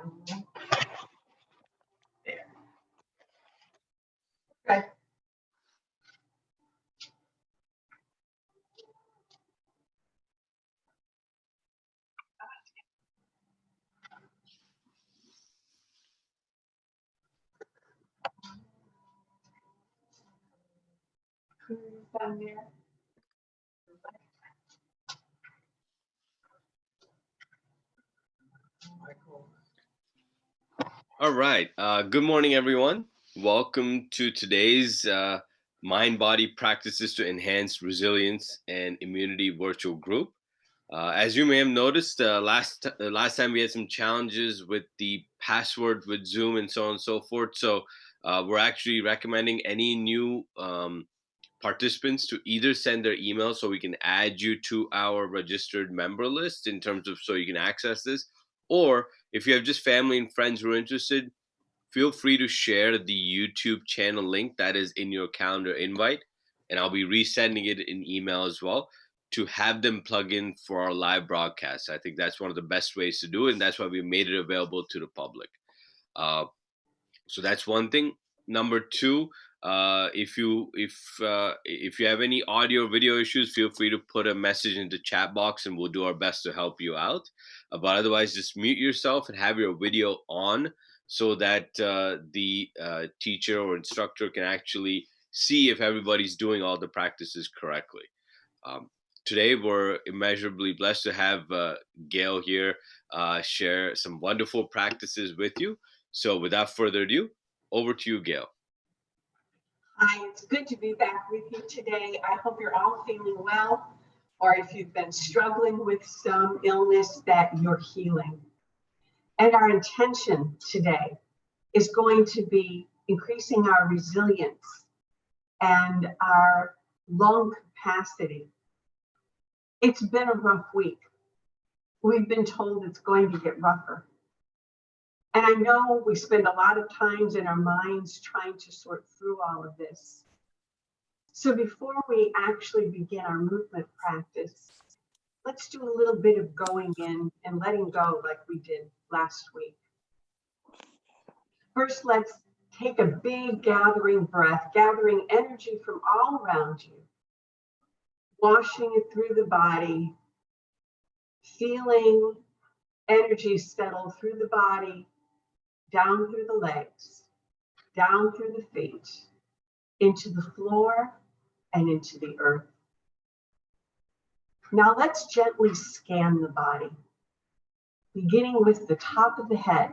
There. Okay. Down there. All right. Good morning, everyone. Welcome to today's Mind-Body Practices to Enhance Resilience and Immunity virtual group. As you may have noticed, last time we had some challenges with the password with Zoom and so on and so forth. So we're actually recommending any new participants to either send their email so we can add you to our registered member list in terms of so you can access this, or if you have just family and friends who are interested, feel free to share the YouTube channel link that is in your calendar invite, and I'll be resending it in email as well to have them plug in for our live broadcast. I think that's one of the best ways to do it, and that's why we made it available to the public. So that's one thing. Number two, if you have any audio or video issues, feel free to put a message in the chat box, and we'll do our best to help you out. But otherwise, just mute yourself and have your video on so that the teacher or instructor can actually see if everybody's doing all the practices correctly. Today, we're immeasurably blessed to have Gail here share some wonderful practices with you. So without further ado, over to you, Gail. Hi, it's good to be back with you today. I hope you're all feeling well, or if you've been struggling with some illness, that you're healing. And our intention today is going to be increasing our resilience and our lung capacity. It's been a rough week. We've been told it's going to get rougher. And I know we spend a lot of times in our minds trying to sort through all of this. So before we actually begin our movement practice, let's do a little bit of going in and letting go like we did last week. First, let's take a big gathering breath, gathering energy from all around you, washing it through the body, feeling energy settle through the body, down through the legs, down through the feet, into the floor and into the earth. Now let's gently scan the body, beginning with the top of the head.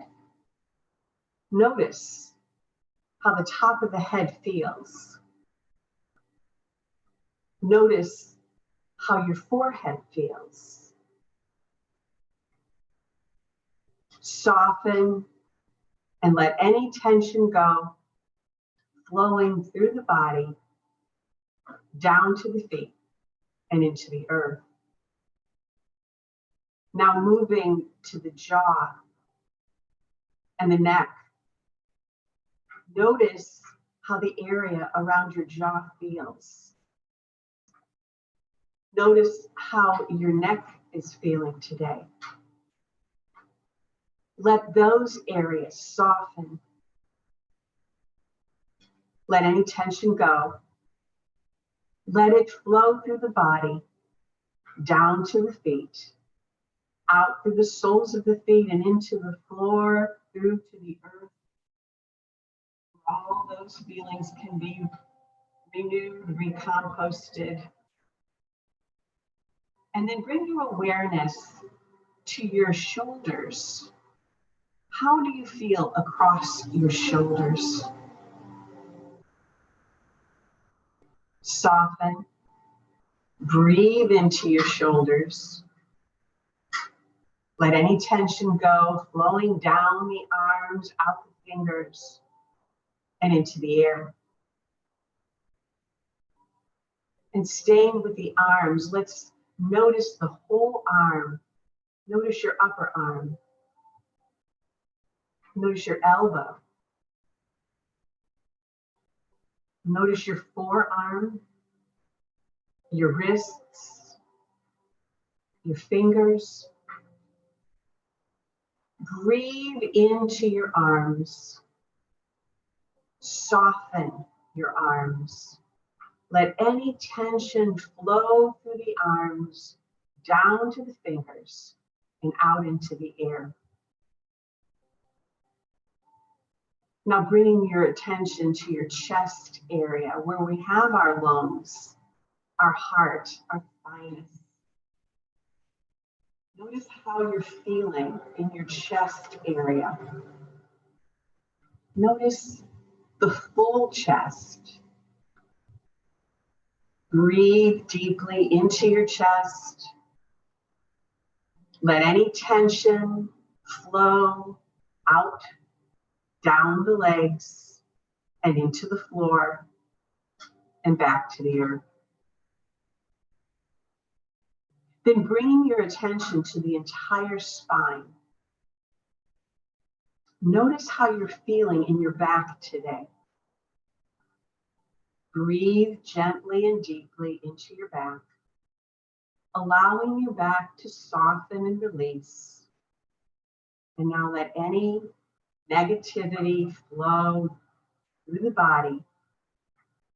Notice how the top of the head feels. Notice how your forehead feels. Soften and let any tension go, flowing through the body, down to the feet and into the earth. Now moving to the jaw and the neck. Notice how the area around your jaw feels. Notice how your neck is feeling today. Let those areas soften. Let any tension go. Let it flow through the body, down to the feet, out through the soles of the feet and into the floor, through to the earth. All those feelings can be renewed, recomposted. And then bring your awareness to your shoulders. How do you feel across your shoulders? Soften. Breathe into your shoulders. Let any tension go, flowing down the arms, out the fingers, and into the air. And staying with the arms, let's notice the whole arm. Notice your upper arm. Notice your elbow. Notice your forearm, your wrists, your fingers. Breathe into your arms. Soften your arms. Let any tension flow through the arms, down to the fingers, and out into the air. Now bringing your attention to your chest area where we have our lungs, our heart, our thymus. Notice how you're feeling in your chest area. Notice the full chest. Breathe deeply into your chest. Let any tension flow out, down the legs, and into the floor, and back to the earth. Then bringing your attention to the entire spine. Notice how you're feeling in your back today. Breathe gently and deeply into your back, allowing your back to soften and release. And now let any negativity flow through the body,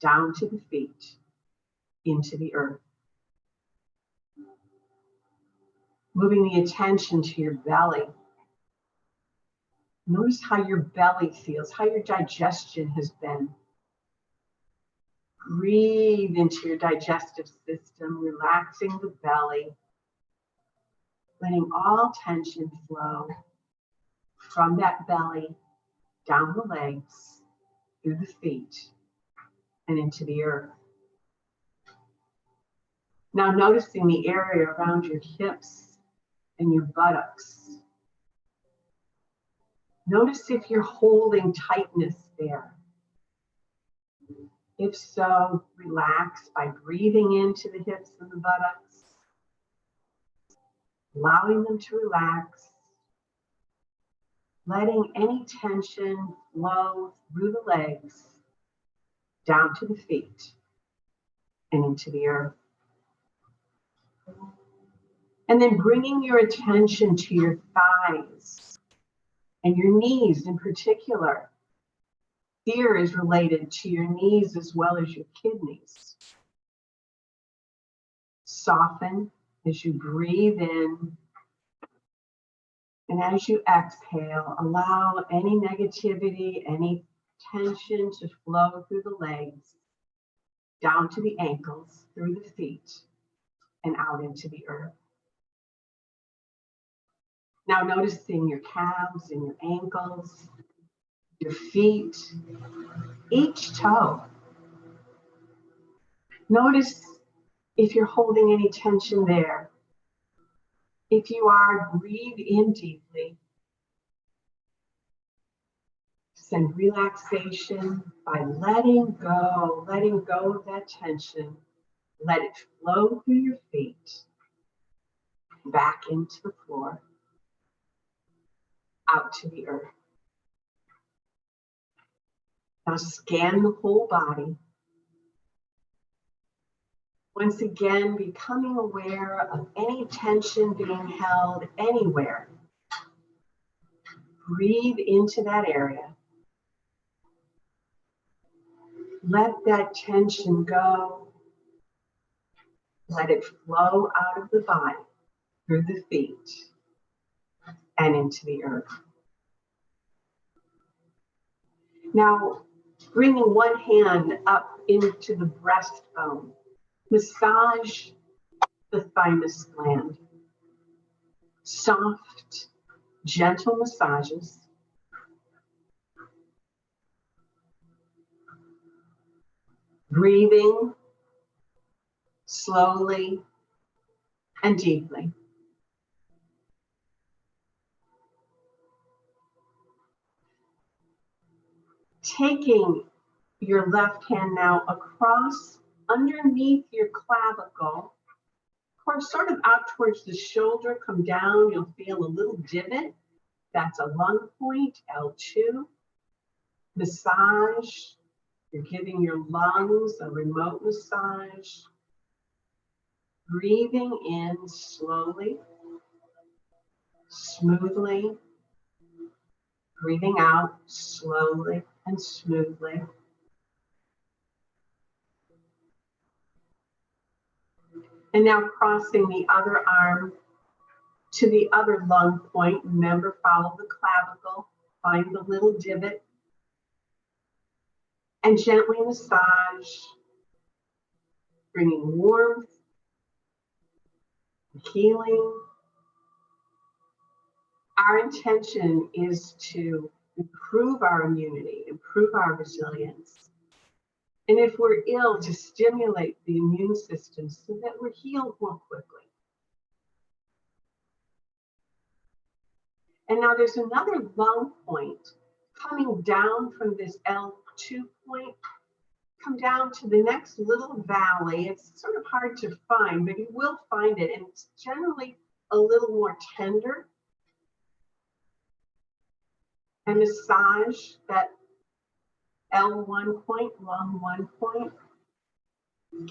down to the feet, into the earth. Moving the attention to your belly. Notice how your belly feels, how your digestion has been. Breathe into your digestive system, relaxing the belly, letting all tension flow from that belly, down the legs, through the feet, and into the earth. Now noticing the area around your hips and your buttocks. Notice if you're holding tightness there. If so, relax by breathing into the hips and the buttocks, allowing them to relax, letting any tension flow through the legs, down to the feet, and into the earth. And then bringing your attention to your thighs and your knees in particular. Fear is related to your knees as well as your kidneys. Soften as you breathe in, and as you exhale, allow any negativity, any tension to flow through the legs, down to the ankles, through the feet, and out into the earth. Now noticing your calves and your ankles, your feet, each toe. Notice if you're holding any tension there. If you are, breathe in deeply. Send relaxation by letting go of that tension. Let it flow through your feet, back into the floor, out to the earth. Now scan the whole body. Once again, becoming aware of any tension being held anywhere. Breathe into that area. Let that tension go. Let it flow out of the body, through the feet, and into the earth. Now, bringing one hand up into the breastbone, massage the thymus gland. Soft, gentle massages. Breathing slowly and deeply. Taking your left hand now across underneath your clavicle, or sort of out towards the shoulder, come down, you'll feel a little divot. That's a lung point, L2. Massage, you're giving your lungs a remote massage. Breathing in slowly, smoothly, Breathing out slowly and smoothly. And now crossing the other arm to the other lung point. Remember, follow the clavicle, find the little divot, and gently massage, bringing warmth, healing. Our intention is to improve our immunity, improve our resilience. And if we're ill, to stimulate the immune system so that we're healed more quickly. And now there's another lung point coming down from this L2 point. Come down to the next little valley. It's sort of hard to find, but you will find it. And it's generally a little more tender. And massage that L1 point, lung 1 point.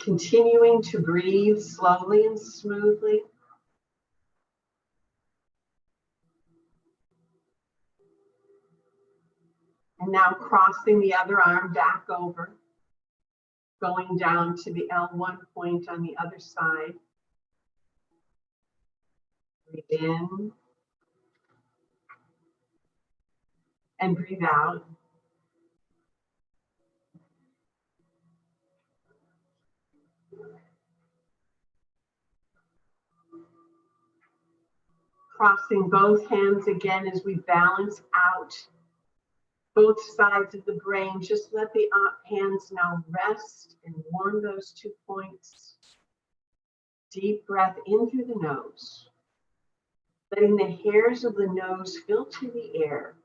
Continuing to breathe slowly and smoothly. And now crossing the other arm back over, going down to the L1 point on the other side. Breathe in and breathe out. Crossing both hands again as we balance out both sides of the brain. Just let the hands now rest and warm those 2 points. Deep breath in through the nose, letting the hairs of the nose filter the air.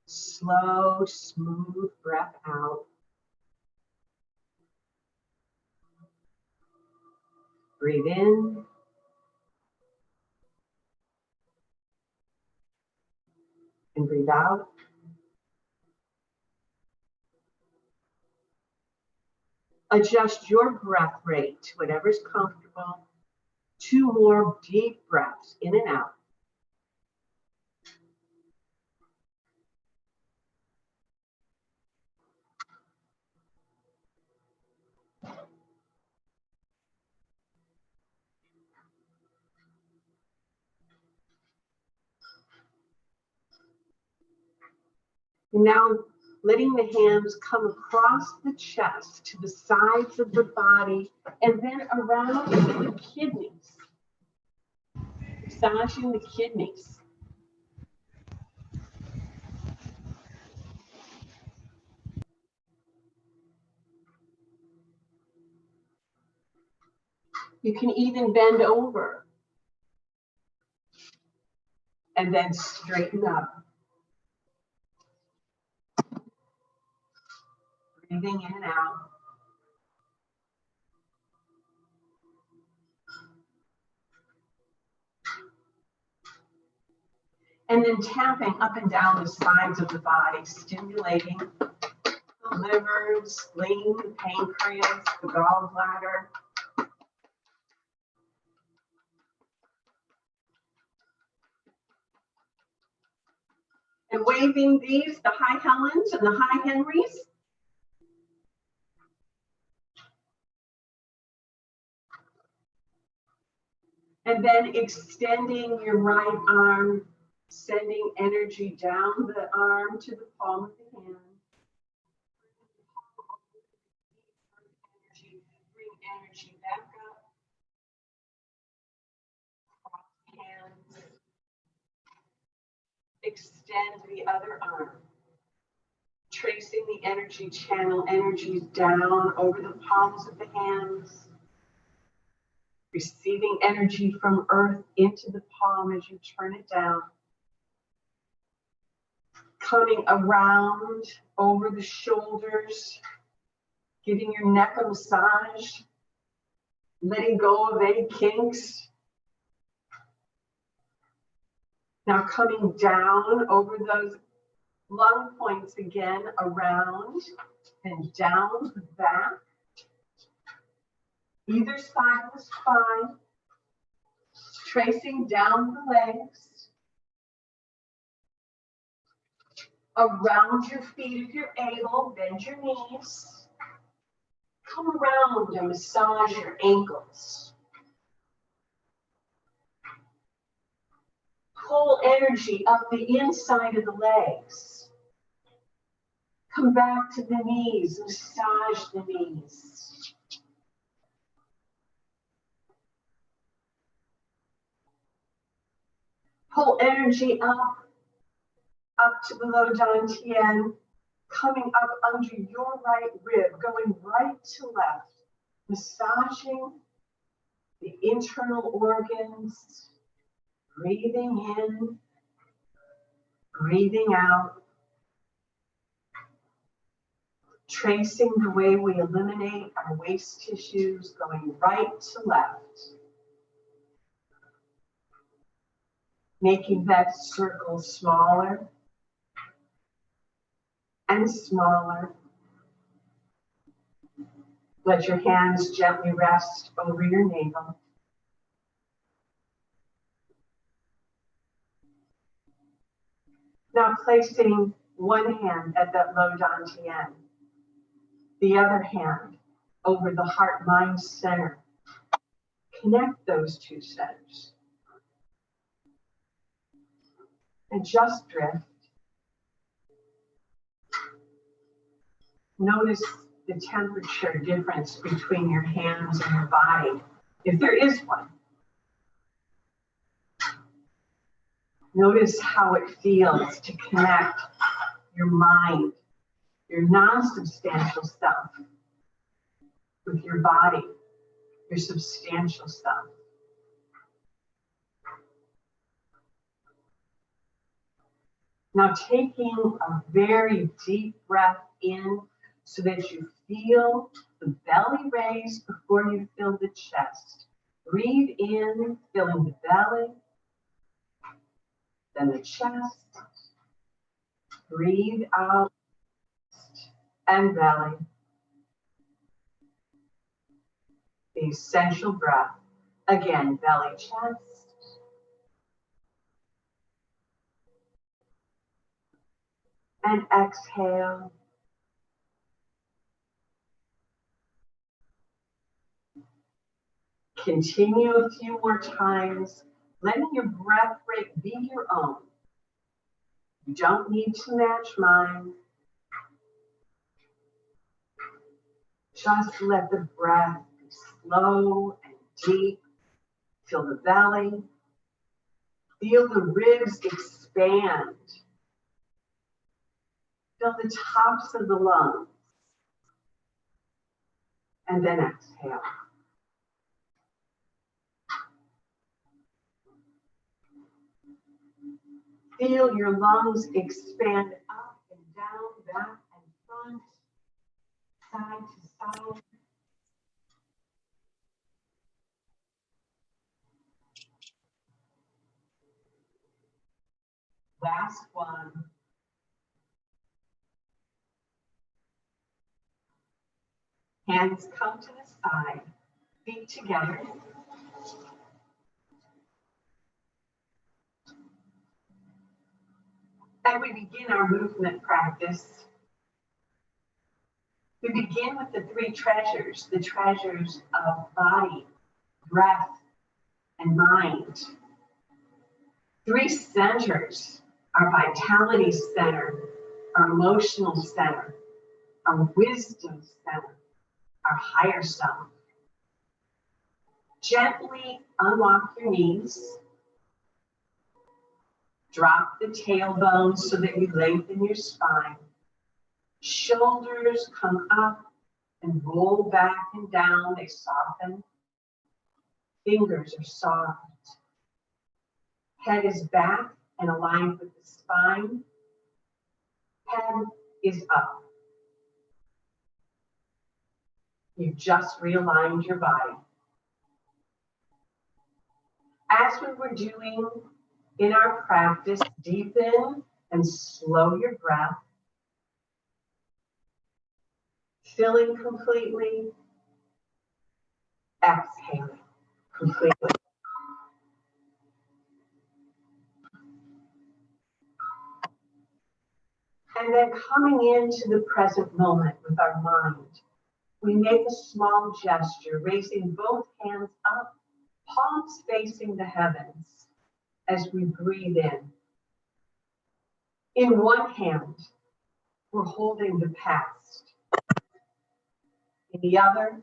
Slow, smooth breath out. Breathe in. And breathe out. Adjust your breath rate to whatever's comfortable. 2 more deep breaths in and out. And now letting the hands come across the chest to the sides of the body and then around the kidneys. Massaging the kidneys. You can even bend over and then straighten up. Breathing in and out. And then tapping up and down the sides of the body, stimulating the liver, the spleen, the pancreas, the gallbladder. And waving these, the high Helens and the high Henrys. And then extending your right arm, sending energy down the arm to the palm of the hand. Bring energy back up. Cross the hands. Extend the other arm. Tracing the energy channel, energy down over the palms of the hands. Receiving energy from earth into the palm as you turn it down. Coming around over the shoulders, giving your neck a massage, letting go of any kinks. Now coming down over those lung points again, around and down the back. Either side of the spine, tracing down the legs. Around your feet if you're able, bend your knees. Come around and massage your ankles. Pull energy up the inside of the legs. Come back to the knees, massage the knees. Pull energy up to below Dantian, coming up under your right rib, going right to left, massaging the internal organs, breathing in, breathing out, tracing the way we eliminate our waste tissues, going right to left, making that circle smaller and smaller. Let your hands gently rest over your navel. Now placing one hand at that low dantian, the other hand over the heart-mind center. Connect those two centers. And just drift. Notice the temperature difference between your hands and your body, if there is one. Notice how it feels to connect your mind, your non-substantial self, with your body, your substantial self. Now taking a very deep breath in so that you feel the belly raise before you fill the chest. Breathe in, filling the belly, then the chest. Breathe out and belly. The essential breath. Again, belly, chest. And exhale. Continue a few more times, letting your breath rate be your own. You don't need to match mine. Just let the breath be slow and deep. Feel the belly. Feel the ribs expand. Feel the tops of the lungs. And then exhale. Feel your lungs expand up and down, back and front, side to side. Last one. Hands come to the side, feet together. And we begin our movement practice. We begin with the three treasures, the treasures of body, breath, and mind. Three centers, our vitality center, our emotional center, our wisdom center, our higher self. Gently unlock your knees. Drop the tailbone so that you lengthen your spine. Shoulders come up and roll back and down. They soften. Fingers are soft. Head is back and aligned with the spine. Head is up. You've just realigned your body. As we were doing in our practice, deepen and slow your breath. Filling completely, exhaling completely. And then coming into the present moment with our mind, we make a small gesture, raising both hands up, palms facing the heavens as we breathe in. In one hand, we're holding the past. In the other,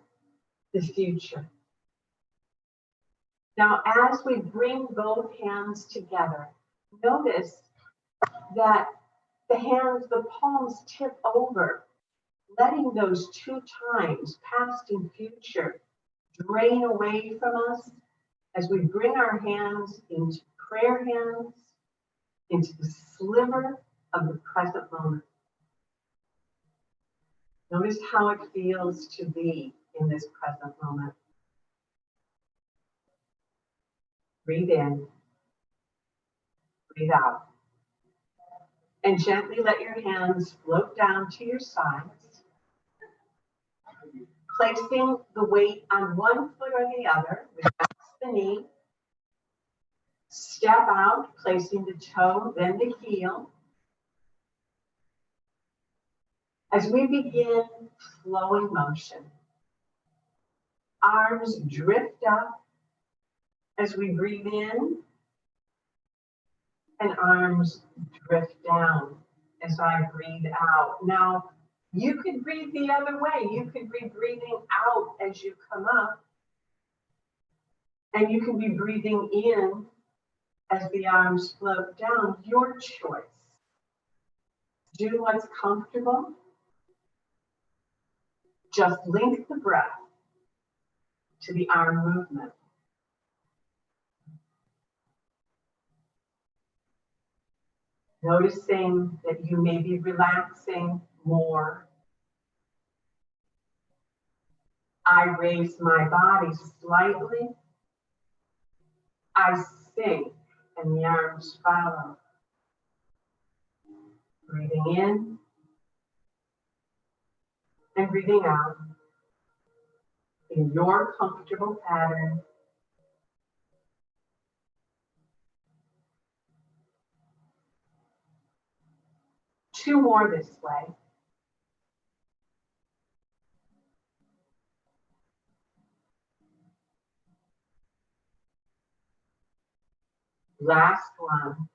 the future. Now, as we bring both hands together, notice that the hands, the palms tip over, letting those two times, past and future, drain away from us as we bring our hands into prayer hands, into the sliver of the present moment. Notice how it feels to be in this present moment. Breathe in, breathe out. And gently let your hands float down to your sides, placing the weight on one foot or the other, relax the knee, step out, placing the toe, then the heel. As we begin flowing motion, arms drift up as we breathe in, and arms drift down as I breathe out. Now, you could breathe the other way. You could be breathing out as you come up, and you can be breathing in as the arms float down. Your choice. Do what's comfortable. Just link the breath to the arm movement. Noticing that you may be relaxing more. I raise my body slightly. I sink and the arms follow. Breathing in and breathing out in your comfortable pattern. Two more this way. Last one.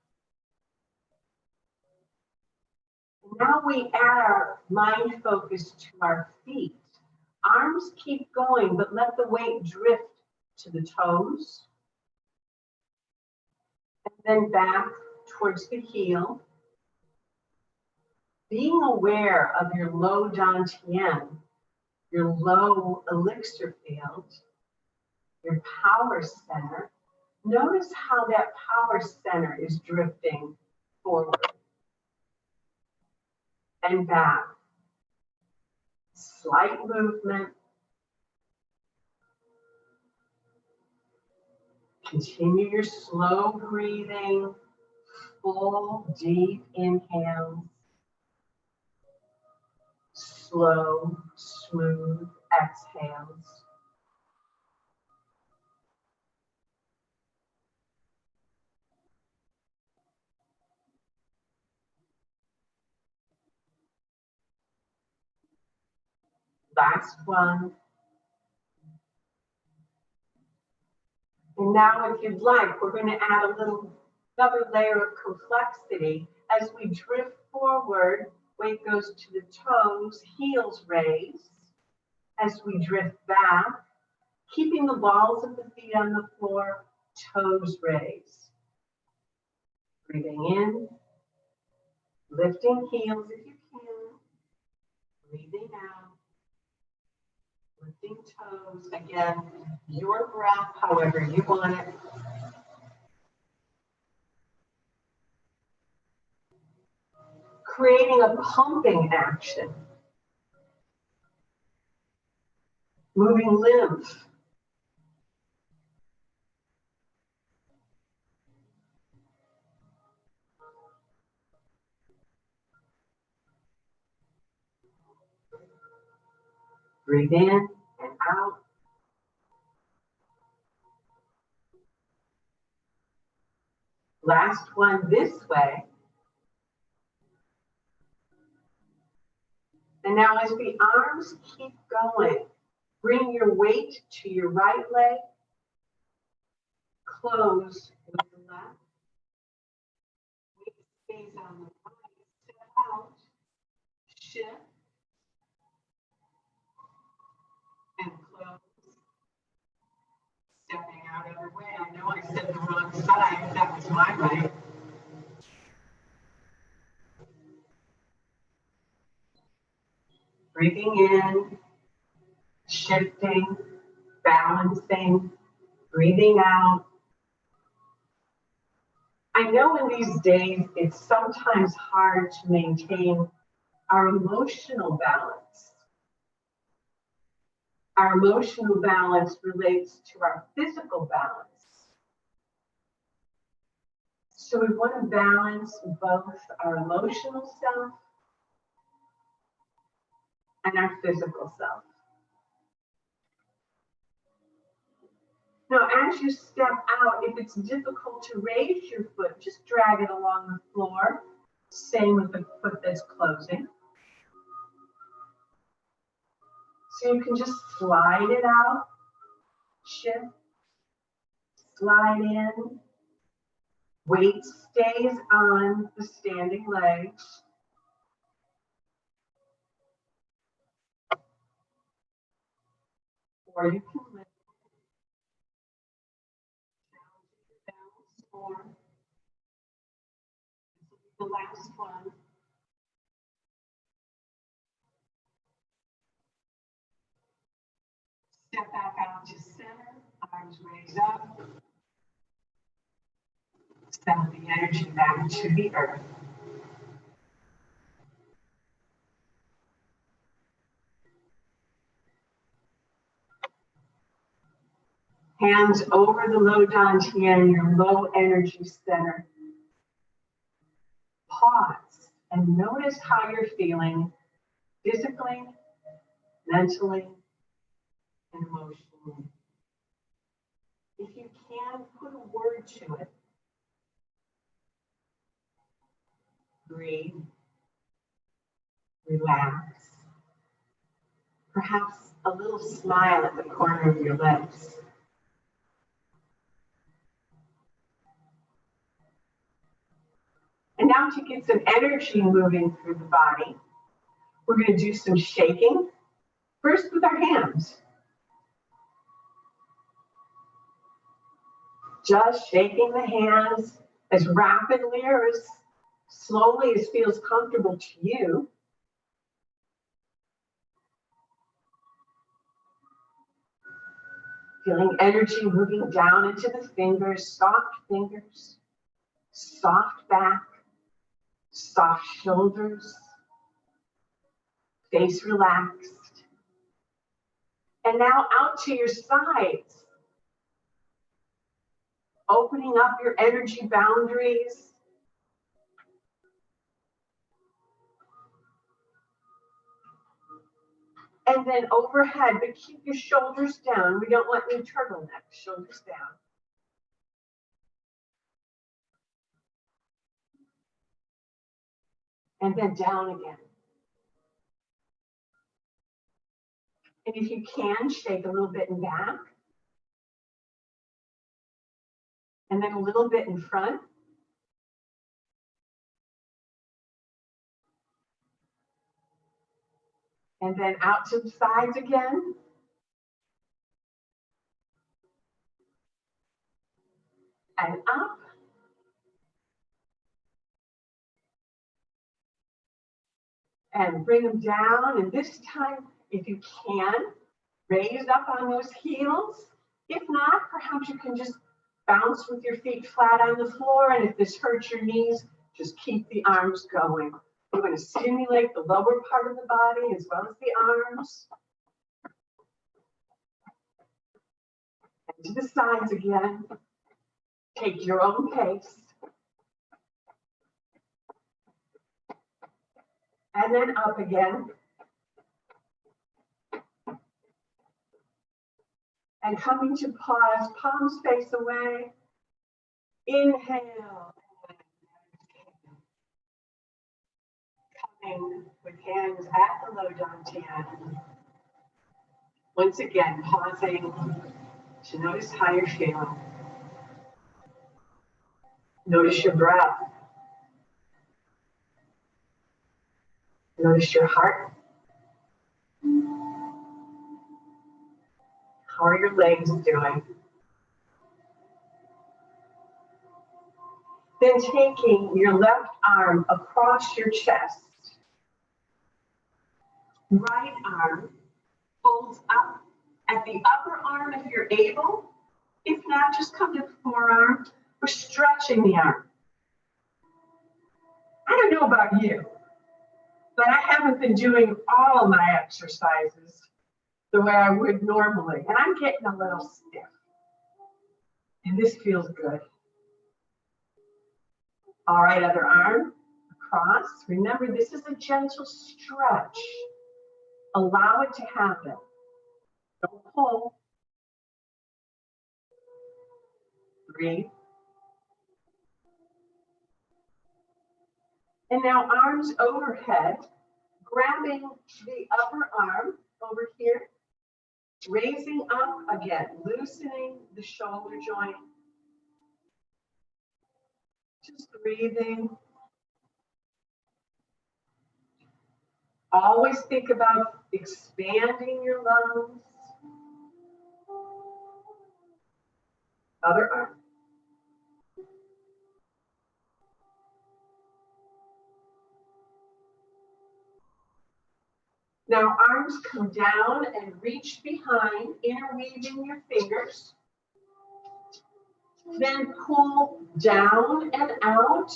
Now we add our mind focus to our feet. Arms keep going, but let the weight drift to the toes. And then back towards the heel. Being aware of your low dantian, your low elixir field, your power center. Notice how that power center is drifting forward and back. Slight movement. Continue your slow breathing, full, deep inhales. Slow, smooth exhales. Last one. And now, if you'd like, we're going to add another layer of complexity as we drift forward. Weight goes to the toes, heels raise. As we drift back, keeping the balls of the feet on the floor, toes raise. Breathing in, lifting heels if you can. Breathing out, lifting toes. Again, your breath, however you want it. Creating a pumping action. Moving lymph. Breathe in and out. Last one this way. And now as the arms keep going, bring your weight to your right leg, close with the left. Weight stays on the right, step out, shift, and close. Stepping out other way. I know I said the wrong side, that was my right. Breathing in, shifting, balancing, breathing out. I know in these days it's sometimes hard to maintain our emotional balance. Our emotional balance relates to our physical balance. So we want to balance both our emotional self and our physical self. Now, as you step out, if it's difficult to raise your foot, just drag it along the floor. Same with the foot that's closing. So you can just slide it out, shift, slide in. Weight stays on the standing legs. Or you can lift. Balance more. This will be the last one. Step back out to center, arms raise up. Send the energy back to the earth. Hands over the low dantian, your low energy center. Pause and notice how you're feeling physically, mentally, and emotionally. If you can, put a word to it. Breathe, relax. Perhaps a little smile at the corner of your lips. And now to get some energy moving through the body, we're going to do some shaking. First with our hands. Just shaking the hands as rapidly or as slowly as feels comfortable to you. Feeling energy moving down into the fingers, soft back, soft shoulders, face relaxed. And now out to your sides. Opening up your energy boundaries. And then overhead, but keep your shoulders down. We don't want any turtleneck, shoulders down. And then down again. And if you can, shake a little bit in back. And then a little bit in front. And then out to the sides again. And up. And bring them down. And this time, if you can, raise up on those heels. If not, perhaps you can just bounce with your feet flat on the floor. And if this hurts your knees, just keep the arms going. We're going to stimulate the lower part of the body as well as the arms. And to the sides again. Take your own pace. And then up again. And coming to pause, palms face away. Inhale. And with hands at the low dantian. Once again, pausing to notice how you're feeling. Notice your breath. Notice your heart. How are your legs doing? Then taking your left arm across your chest. Right arm folds up at the upper arm if you're able. If not, just come to the forearm. We're stretching the arm. I don't know about you, but I haven't been doing all of my exercises the way I would normally, and I'm getting a little stiff. And this feels good. All right, other arm across. Remember, this is a gentle stretch. Allow it to happen. Don't pull. Breathe. And now arms overhead, grabbing the upper arm over here, raising up again, loosening the shoulder joint. Just breathing. Always think about expanding your lungs. Other arm. Now arms come down and reach behind, interweaving your fingers. Then pull down and out,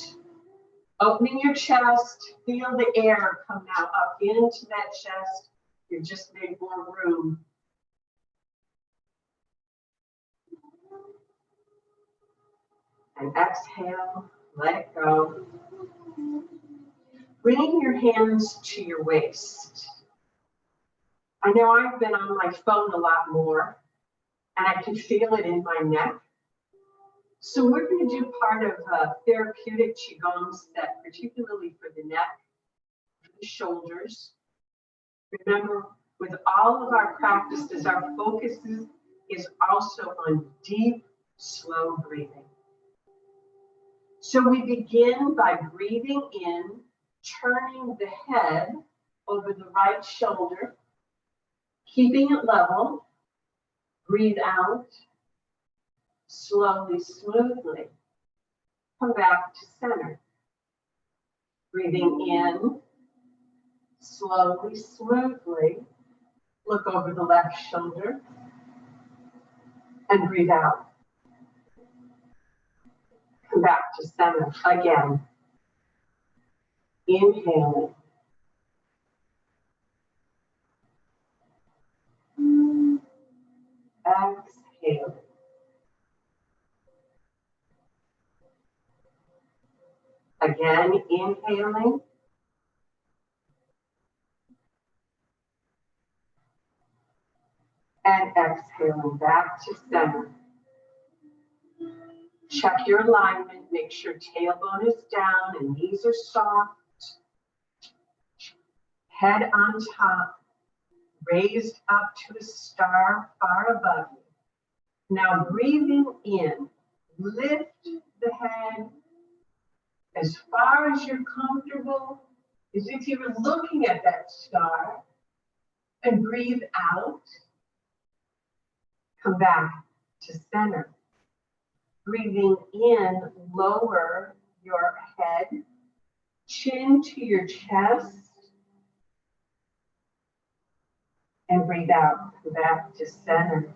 opening your chest. Feel the air come now up into that chest. You just made more room. And exhale, let it go. Bringing your hands to your waist. I know I've been on my phone a lot more, and I can feel it in my neck. So we're going to do part of a therapeutic Qigong set, particularly for the neck, for the shoulders. Remember, with all of our practices, our focus is also on deep, slow breathing. So we begin by breathing in, turning the head over the right shoulder, keeping it level. Breathe out. Slowly, smoothly, come back to center. Breathing in, slowly, smoothly, look over the left shoulder, and breathe out. Come back to center again. Inhaling. Exhaling. Again, inhaling. And exhaling back to center. Check your alignment. Make sure tailbone is down and knees are soft. Head on top, raised up to a star far above you. Now breathing in, lift the head as far as you're comfortable, as if you were looking at that star, and breathe out. Come back to center. Breathing in, lower your head, chin to your chest, and breathe out. Come back to center.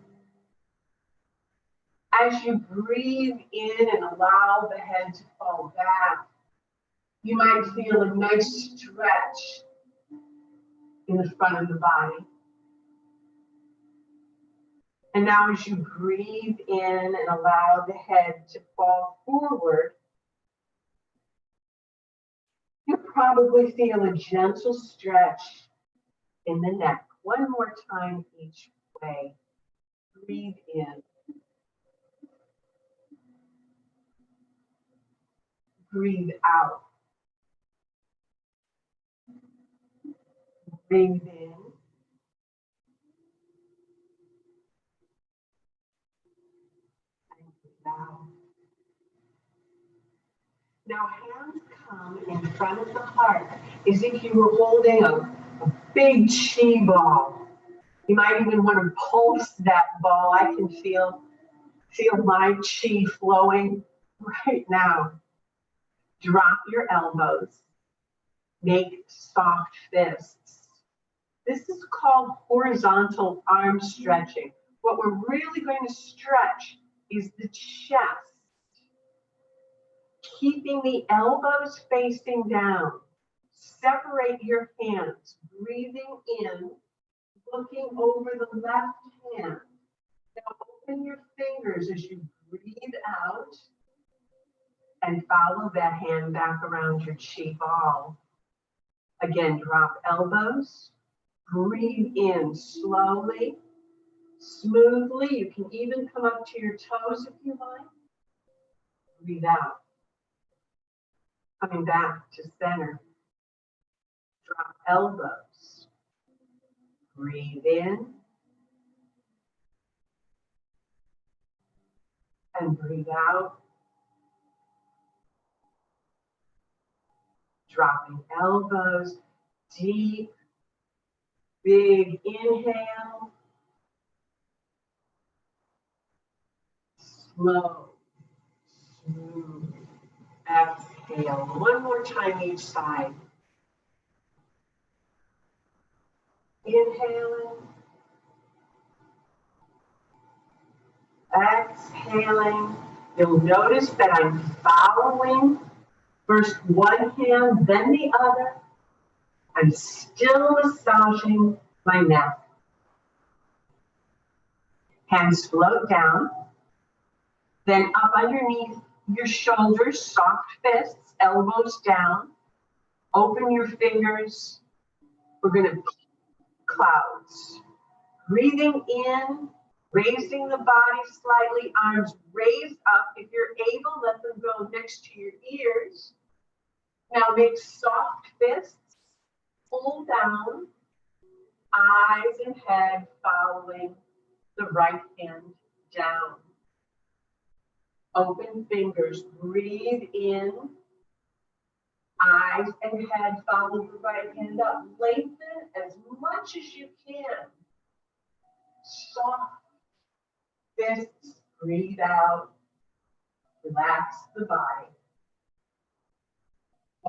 As you breathe in and allow the head to fall back, you might feel a nice stretch in the front of the body. And now as you breathe in and allow the head to fall forward, you'll probably feel a gentle stretch in the neck. One more time each way. Breathe in. Breathe out. Breathe in. And breathe out. Now hands come in front of the heart as if you were holding a big chi ball. You might even want to pulse that ball. I can feel my chi flowing right now. Drop your elbows. Make soft fists. This is called horizontal arm stretching. What we're really going to stretch is the chest. Keeping the elbows facing down. Separate your hands. Breathing in, looking over the left hand. Now open your fingers as you breathe out and follow that hand back around your chi ball. Again, drop elbows. Breathe in slowly, smoothly. You can even come up to your toes if you like. Breathe out. Coming back to center. Drop elbows. Breathe in. And breathe out. Dropping elbows. Deep, big inhale. Slow, smooth exhale. One more time each side. Inhaling. Exhaling. You'll notice that I'm following first one hand, then the other. I'm still massaging my neck. Hands float down. Then up underneath your shoulders, soft fists, elbows down. Open your fingers. We're going to clouds. Breathing in, raising the body slightly, arms raised up. If you're able, let them go next to your ears. Now make soft fists, pull down, eyes and head following the right hand down. Open fingers, breathe in, eyes and head follow the right hand up. Lengthen as much as you can. Soft fists, breathe out, relax the body.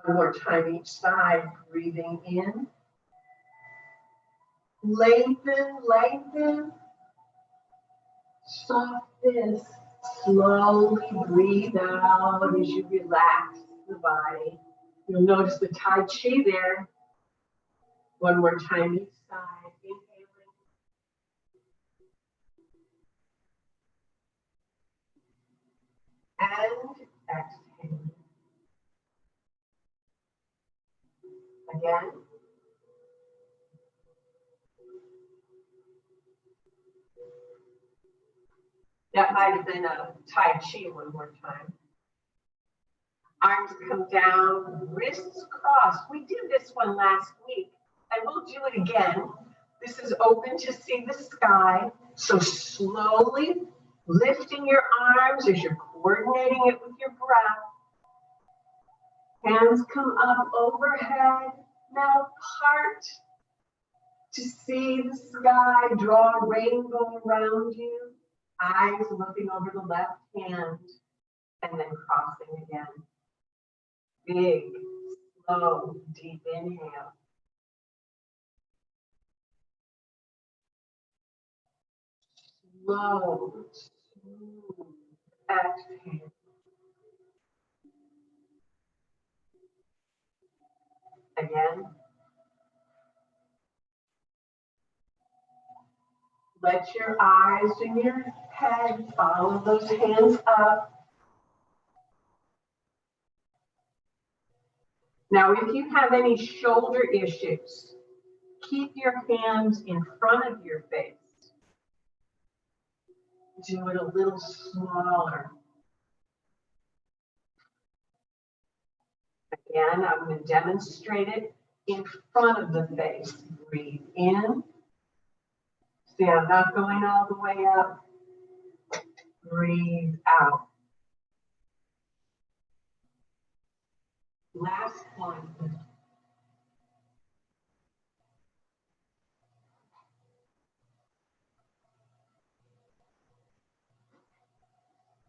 One more time each side, breathing in. Lengthen, lengthen. Soft fists, slowly breathe out as you relax the body. You'll notice the Tai Chi there. One more time each side, inhaling. And exhaling. Again. That might have been a Tai Chi one more time. Arms come down, wrists crossed. We did this one last week, and we'll do it again. This is open to see the sky. So slowly lifting your arms as you're coordinating it with your breath. Hands come up overhead. Now part to see the sky, draw a rainbow around you. Eyes looking over the left hand and then crossing again. Big, slow, deep inhale. Slow, smooth exhale. Again. Let your eyes and your head follow those hands up. Now, if you have any shoulder issues, keep your hands in front of your face. Do it a little smaller. Again, I'm going to demonstrate it. in front of the face. Breathe in. See, I'm not going all the way up. Breathe out. Last one.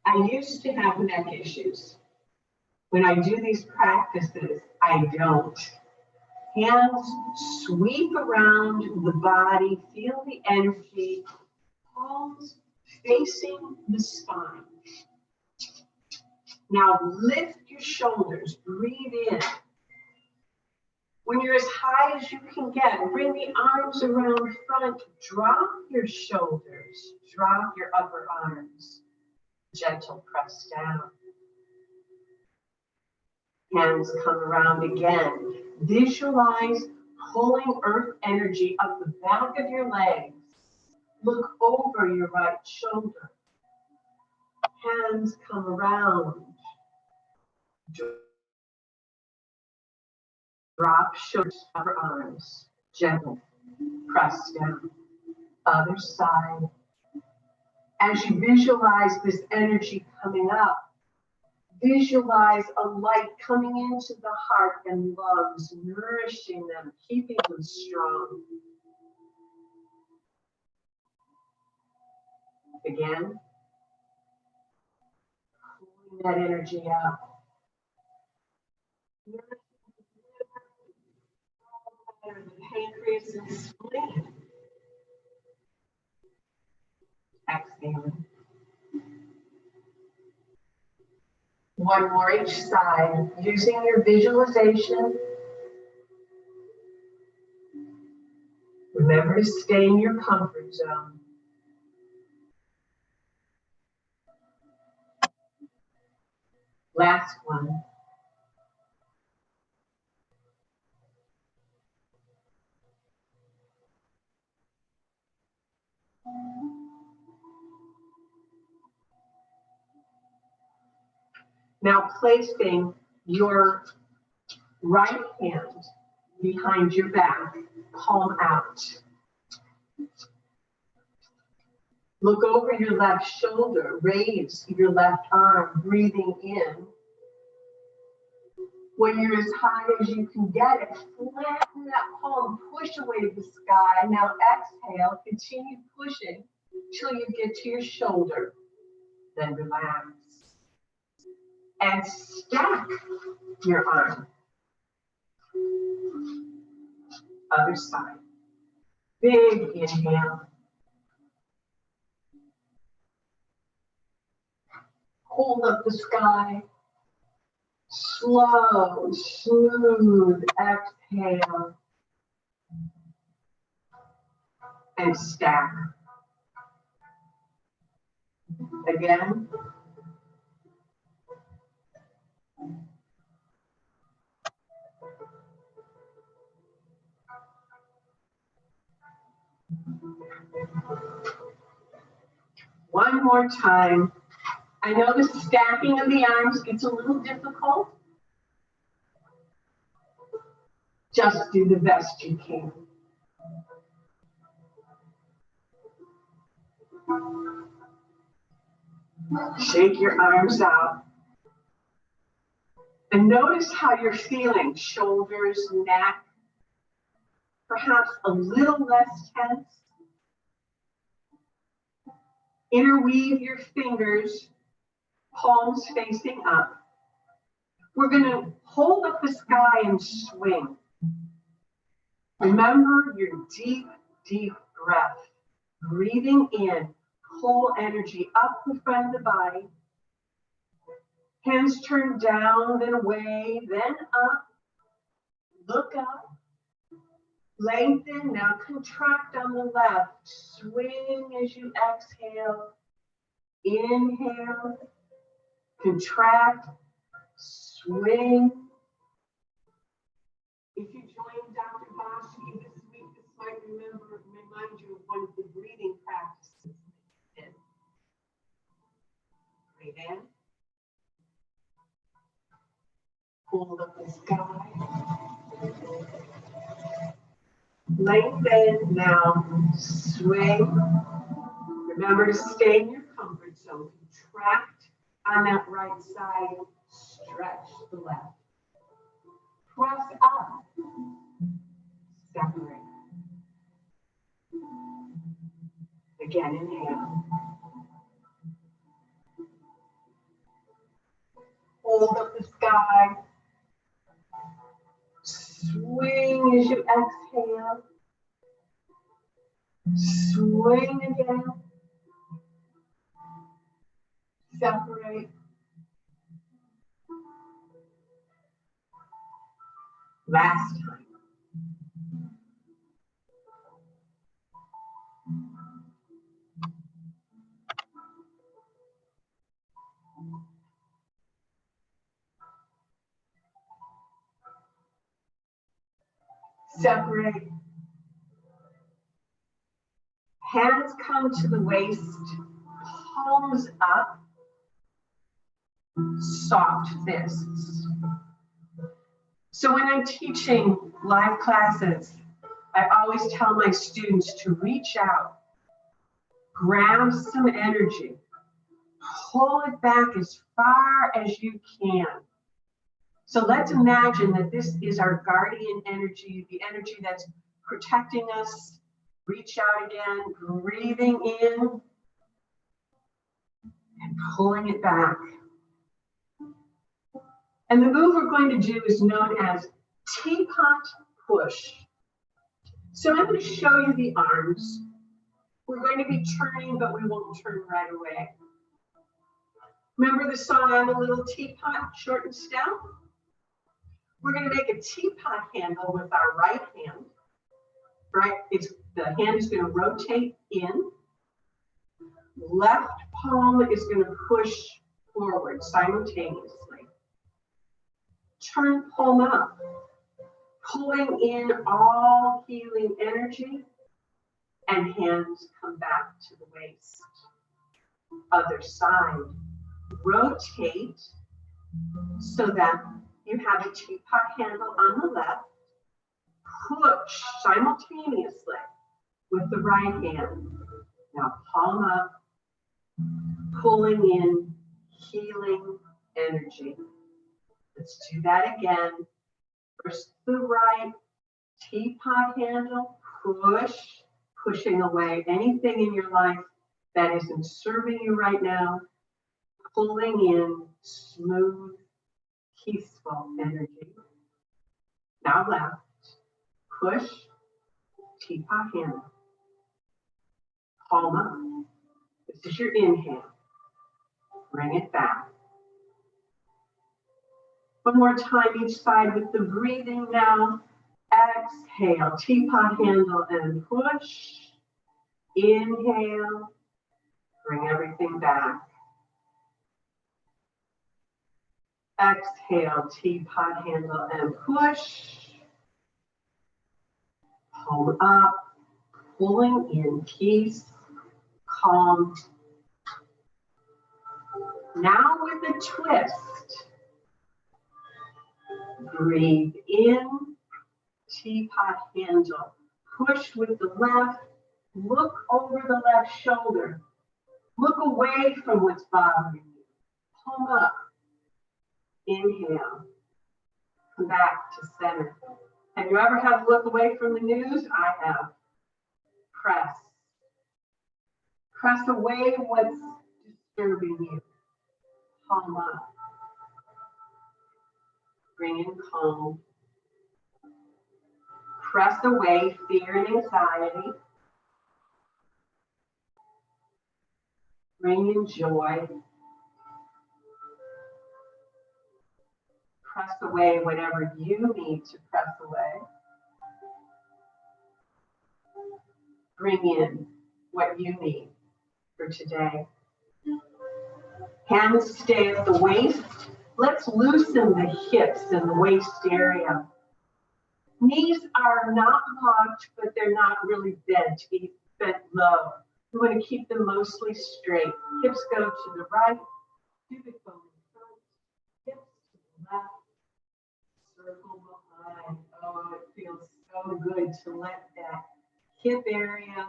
I used to have neck issues. When I do these practices, I don't. Hands sweep around the body, feel the energy, palms facing the spine. Now lift your shoulders, breathe in. When you're as high as you can get, bring the arms around front, drop your shoulders, drop your upper arms, gentle press down. Hands come around again. Visualize pulling earth energy up the back of your legs. Look over your right shoulder. Hands come around. Drop shoulders, upper arms, gentle, press down. Other side. As you visualize this energy coming up, visualize a light coming into the heart and lungs, nourishing them, keeping them strong. Again, pulling that energy up. The pancreas and spleen. Exhaling. One more each side, using your visualization. Remember to stay in your comfort zone. Last one. Now placing your right hand behind your back, palm out. Look over your left shoulder, raise your left arm, breathing in. When you're as high as you can get it, flatten that palm, push away the sky. Now exhale, continue pushing till you get to your shoulder. Then relax. And stack your arm. Other side. Big inhale. Hold up the sky. Slow, smooth exhale. And stack. Again. One more time. I know the stacking of the arms gets a little difficult. Just do the best you can. Shake your arms out. And notice how you're feeling. Shoulders, neck, perhaps a little less tense. Interweave your fingers, palms facing up. We're going to hold up the sky and swing. Remember your deep, deep breath. Breathing in, pull energy up the front of the body. Hands turn down, then away, then up. Look up. Lengthen, now contract on the left. Swing as you exhale. Inhale. Contract. Swing. If you joined Dr. Bashi this week, this might remind you of one of the breathing practices. Breathe in. Hold up the sky. Lengthen, now swing. Remember to stay in your comfort zone. Contract on that right side, stretch the left. Press up, separate. Again, inhale. Hold up the sky. Swing as you exhale. Swing again. Separate. Last time. Separate. Hands come to the waist, palms up, soft fists. So when I'm teaching live classes, I always tell my students to reach out, grab some energy, pull it back as far as you can. So let's imagine that this is our guardian energy, the energy that's protecting us. Reach out again, breathing in and pulling it back. And the move we're going to do is known as teapot push. So I'm going to show you the arms. We're going to be turning, but we won't turn right away. Remember the song, I'm a Little Teapot, short and stout? We're going to make a teapot handle with our right hand. Right? The hand is going to rotate in. Left palm is going to push forward simultaneously. Turn palm up, pulling in all healing energy, and hands come back to the waist. Other side. Rotate so that you have a teapot handle on the left. Push simultaneously with the right hand. Now palm up, pulling in healing energy. Let's do that again. First the right teapot handle, pushing away anything in your life that isn't serving you right now, pulling in smooth, peaceful energy. Now left, push, teapot handle, palm up. This is your inhale. Bring it back. One more time each side with the breathing now. Exhale, teapot handle and push. Inhale, bring everything back. Exhale, teapot handle and push. Palm up, pulling in peace, calm. Now with a twist. Breathe in, teapot handle. Push with the left. Look over the left shoulder. Look away from what's bothering you. Palm up. Inhale. Come back to center. Have you ever had to look away from the news? I have. Press. Press away what's disturbing you. Palm up. Bring in calm. Press away fear and anxiety. Bring in joy. Press away whatever you need to press away. Bring in what you need for today. Hands stay at the waist. Let's loosen the hips and the waist area. Knees are not locked, but they're not really bent low. We want to keep them mostly straight. Hips go to the right, pubic bone in front, hips to the left, circle behind. Oh, it feels so so good to let that hip area,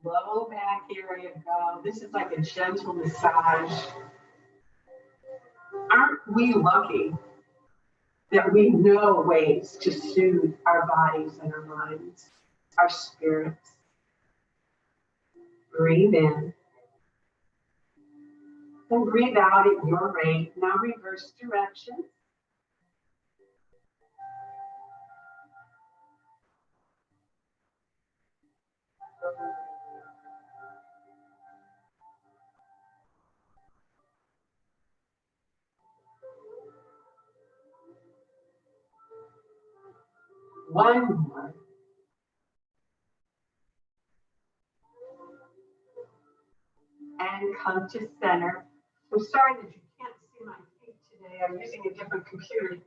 low back area go. This is like a gentle massage. Aren't we lucky that we know ways to soothe our bodies and our minds, our spirits? Breathe in and breathe out at your rate. Now reverse direction. One more. And come to center. I'm sorry that you can't see my feet today. I'm using a different computer.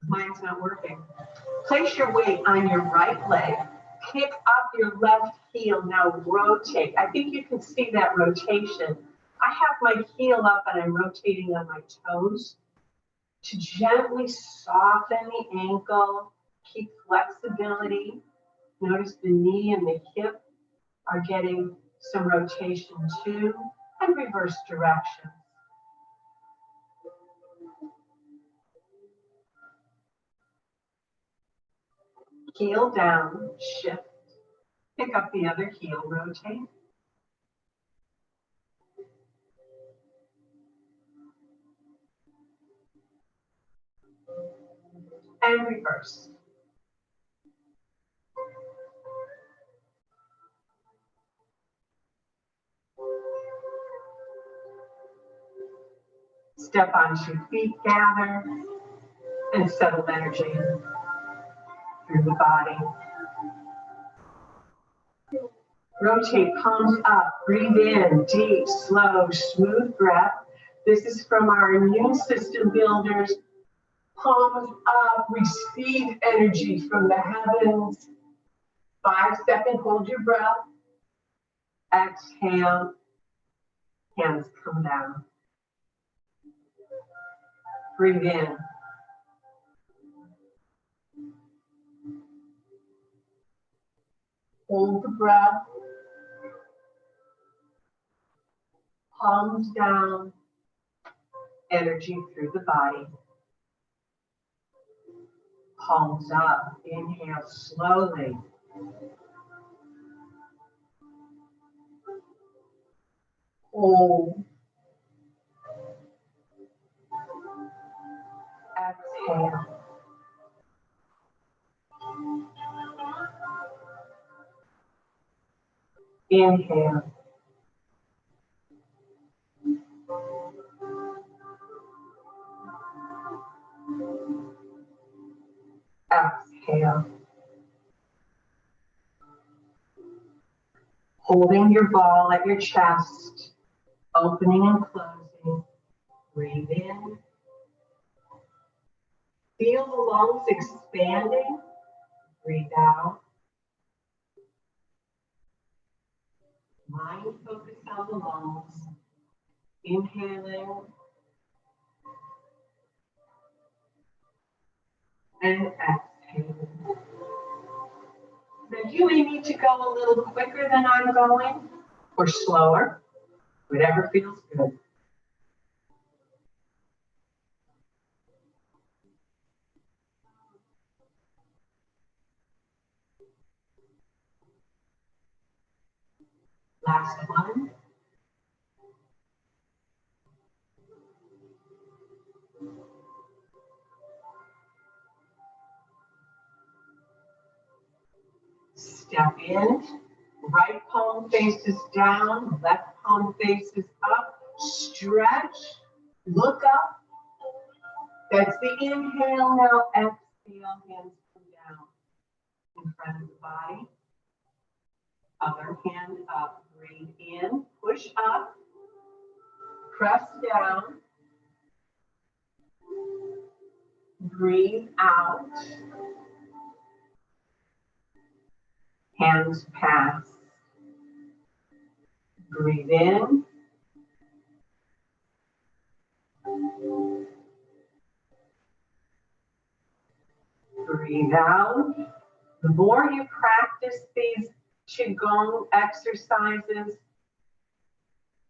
Mine's not working. Place your weight on your right leg. Pick up your left heel. Now rotate. I think you can see that rotation. I have my heel up and I'm rotating on my toes to gently soften the ankle, keep flexibility. Notice the knee and the hip are getting some rotation too, and reverse direction. Heel down, shift, pick up the other heel, rotate. And reverse. Step onto your feet, gather, and settle energy through the body. Rotate palms up, breathe in, deep, slow, smooth breath. This is from our immune system builders. Palms up, receive energy from the heavens. 5 seconds, hold your breath. Exhale, hands come down. Breathe in. Hold the breath. Palms down, energy through the body. Palms up, inhale slowly. Hold. Exhale. Inhale. Exhale. Holding your ball at your chest, opening and closing. Breathe in. Feel the lungs expanding. Breathe out. Mind focus on the lungs. Inhaling and exhaling. Now you may need to go a little quicker than I'm going, or slower, whatever feels good. Last one. Step in, right palm faces down, left palm faces up, stretch, look up. That's the inhale. Now exhale, hands come down in front of the body. Other hand up, breathe in, push up, press down, breathe out, hands pass, breathe in, breathe out, The more you practice these Qigong exercises,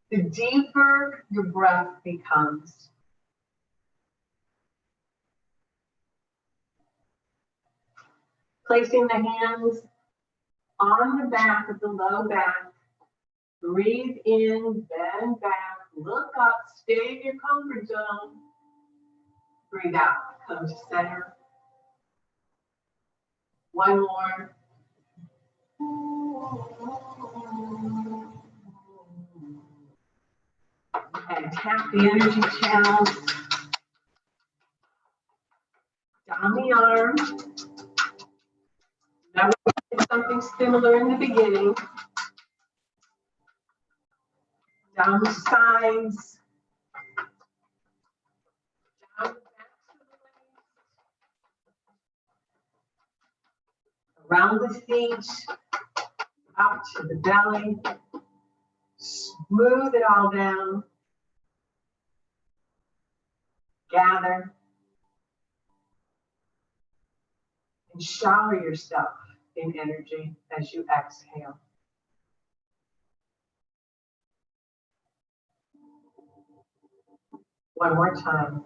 the deeper your breath becomes. Placing the hands on the back of the low back. Breathe in, bend back, look up, stay in your comfort zone. Breathe out, come to center. One more. And tap the energy channels down the arm. Now we did something similar in the beginning. Down the sides. Down the backs of the legs. Around the feet. Up to the belly. Smooth it all down. Gather. And shower yourself in energy as you exhale. One more time.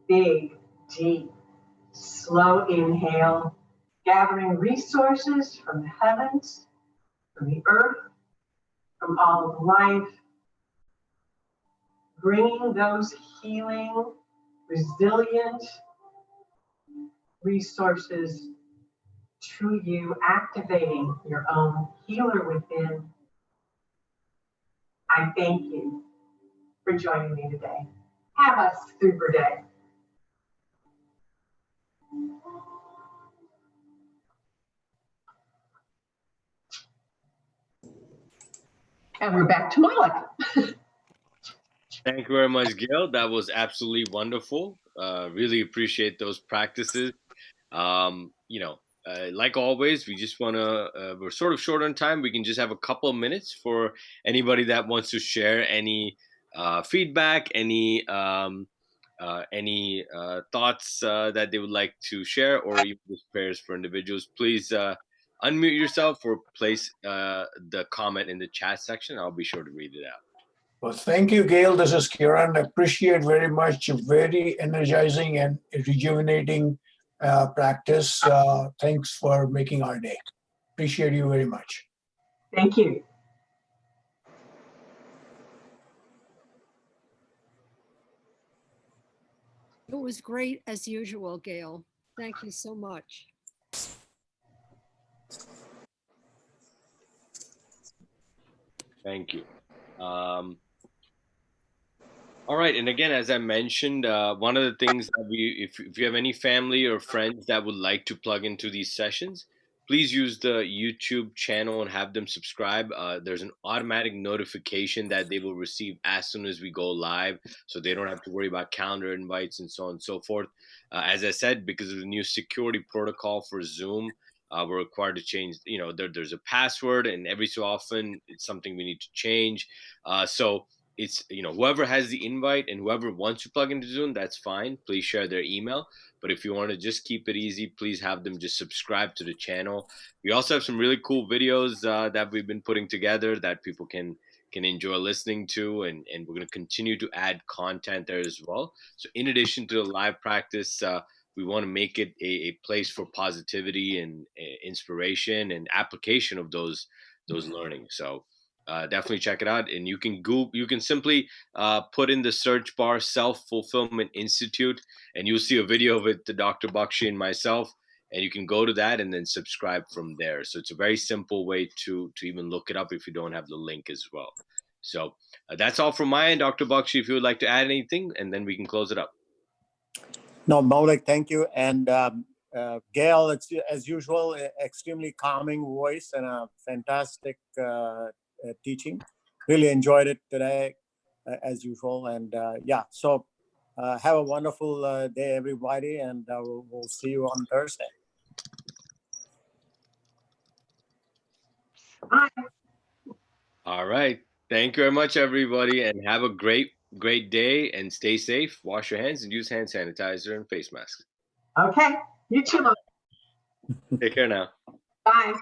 Big, deep, slow inhale, gathering resources from the heavens, from the earth, from all of life, bringing those healing, resilient resources to you, activating your own healer within. I thank you for joining me today. Have a super day. And we're back to Malik. Thank you very much, Gail. That was absolutely wonderful. Really appreciate those practices. Like always, we just want to, we're sort of short on time. We can just have a couple of minutes for anybody that wants to share any feedback, any thoughts that they would like to share, or even just prayers for individuals. Please unmute yourself or place the comment in the chat section. I'll be sure to read it out. Well, thank you, Gail. This is Kiran. I appreciate very much. Very energizing and rejuvenating practice. Thanks for making our day. Appreciate you very much. Thank you. It was great as usual, Gail. Thank you so much. Thank you. All right, and again, as I mentioned, one of the things that if you have any family or friends that would like to plug into these sessions, please use the YouTube channel and have them subscribe. There's an automatic notification that they will receive as soon as we go live, so they don't have to worry about calendar invites and so on and so forth. As I said, because of the new security protocol for Zoom, we're required to change, there's a password, and every so often it's something we need to change. So it's, whoever has the invite and whoever wants to plug into Zoom, that's fine. Please share their email. But if you want to just keep it easy, please have them just subscribe to the channel. We also have some really cool videos that we've been putting together that people can enjoy listening to, and we're going to continue to add content there as well. So in addition to the live practice, we want to make it a place for positivity and inspiration and application of those learnings. So definitely check it out. And you can simply put in the search bar Self-Fulfillment Institute, and you'll see a video of it to Dr. Bakshi and myself, and you can go to that and then subscribe from there. So it's a very simple way to even look it up if you don't have the link as well. So that's all from my end. Dr. Bakshi, if you would like to add anything, and then we can close it up. No, Maulik, thank you. And Gail, it's as usual, extremely calming voice and a fantastic teaching. Really enjoyed it today, as usual. And so have a wonderful day, everybody, and we'll see you on Thursday. Bye. All right. Thank you very much, everybody, and have a great day, and stay safe. Wash your hands and use hand sanitizer and face masks. Okay, you too. Take care now. Bye.